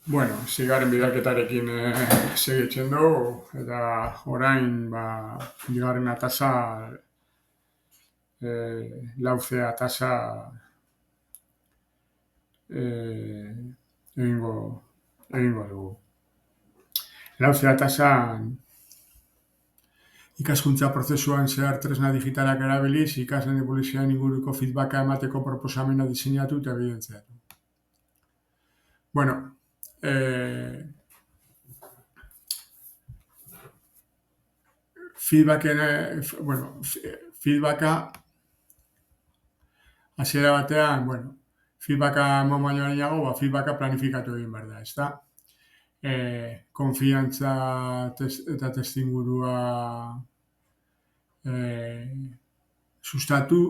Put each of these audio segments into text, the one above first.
Bueno, zigaren bidalketarekin segitzen dugu, eta orain, bigarren atasa, lauzea atasa eh, egingo, egingo dugu. Lauzea atasan ikaskuntza prozesuan zehar tresna digitalak erabiliz, ikasleen eboluzioan inguruko feedbacka emateko proposamena diseinatu eta evidentziatu. Bueno, eh, feedbacken, feedbacka hasiera batean, feedbacka eman baino gehiago, feedbacka planifikatu egin behar da, ezta? Konfiantza eta testingurua sustatu,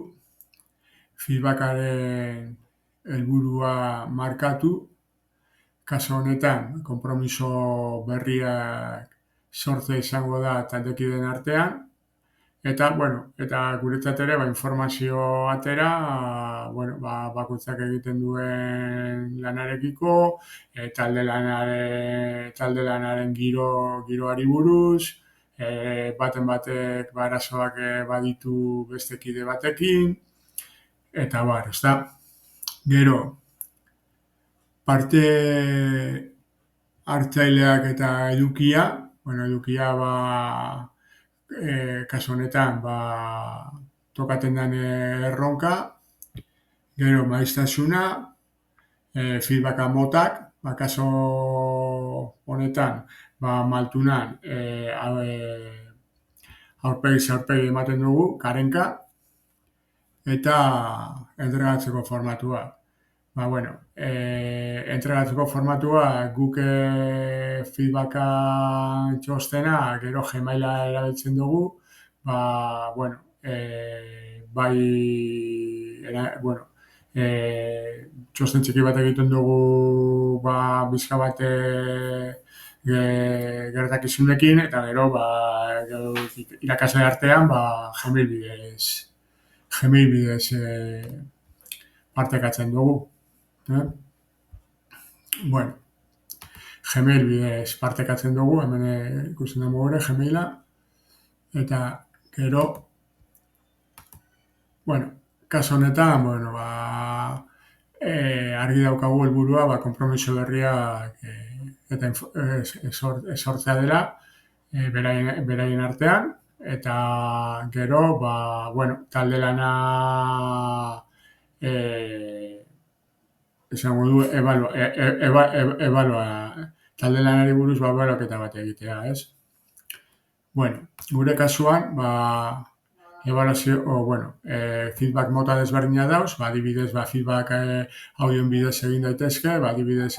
feedbackaren helburua markatu, kasu honetan, konpromiso berriak sortzea izango da taldekideen artean, eta guretzat ere, informazio atera, bakoitzak egiten duen lanarekiko, talde lanaren giroari buruz, baten batek arazoak baditu beste kide batekin, eta ezta? Gero, parte hartzaileak eta edukia, edukia kasu honetan tokaten den erronka, gero maiztasuna, feedbacka motak, kasu honetan maltunan aurpegi ematen dugu, karenka, eta entregatzeko formatua. Entregatzeko formatua guk feedbacka txostena, gero Gmaila erabiltzen dugu, txosten txiki bat egiten dugu bizka bat gertakizunekin, eta gero irakasle artean Gmail bidez partekatzen dugu. Gmail bidez partekatzen dugu, hemen ikusten dugu ere Gmaila, eta gero, kasu honetan, argi daukagu helburua, konpromiso berriak eta esortzea dela, beraien artean, eta gero, talde lana esango du, talde lanari buruz ebaluaketa bat egitea, ez? Gure kasuan, feedback mota desberdina dauz, adibidez, feedback audioen bidez egin daitezke, adibidez,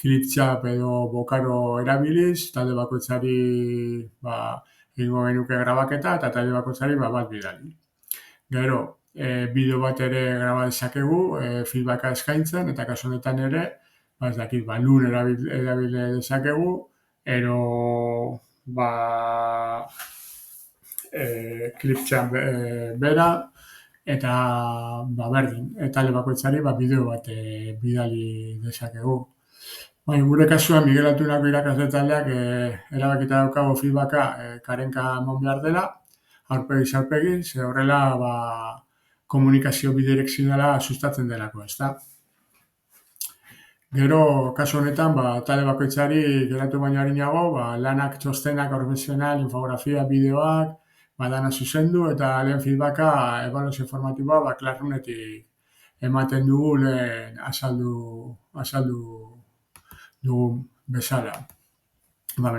clipchat edo bokaro erabiliz, talde bakoitzari egingo genuke grabaketa, eta talde bakoitzari bat bidali. Gero, bideo bat ere graba dezakegu, feedbacka eskaintzen, eta kasu honetan ere, Loom erabile dezakegu, ero clipchat bera, eta berdin, talde bakoitzari bideo bat bidali dezakegu. Gure kasuan, Miguel Altunako irakasle taldeak erabakita daukago feedbacka karenka emon behar dela, aurpegi, ze horrela komunikazio bidirekzionala sustatzen delako, ezta? Gero, kasu honetan, talde bakoitzari geratu baino arinago, lanak, txostenak, profesional, infografia, bideoak, dana zuzendu, eta lehen feedbacka, ebaluazio formatiboa, Classroometik ematen dugu lehen azaldu dugu bezala.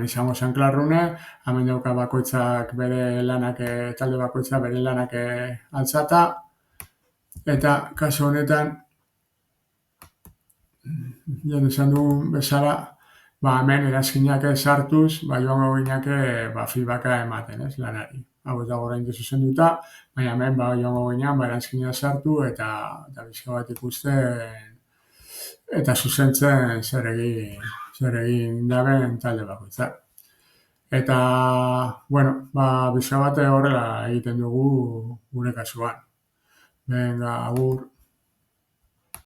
Izango zen Classroome, hemen dauka bakoitzak bere lanak, talde bakoitzak bere lanak altzata, eta kasu honetan, jan esan dugun bezala, hemen erazkinak sartuz, joango gineke feedbacka ematen, ez, lanari. Hau ez dago orain zuzen duta, baina hemen joango ginean, erazkinak sartu, eta bizka bat ikusten, eta zuzentzen zer egin daben talde bakoitzak. Eta, bizka bat horrela egiten dugu gure kasuan. Venga, agur.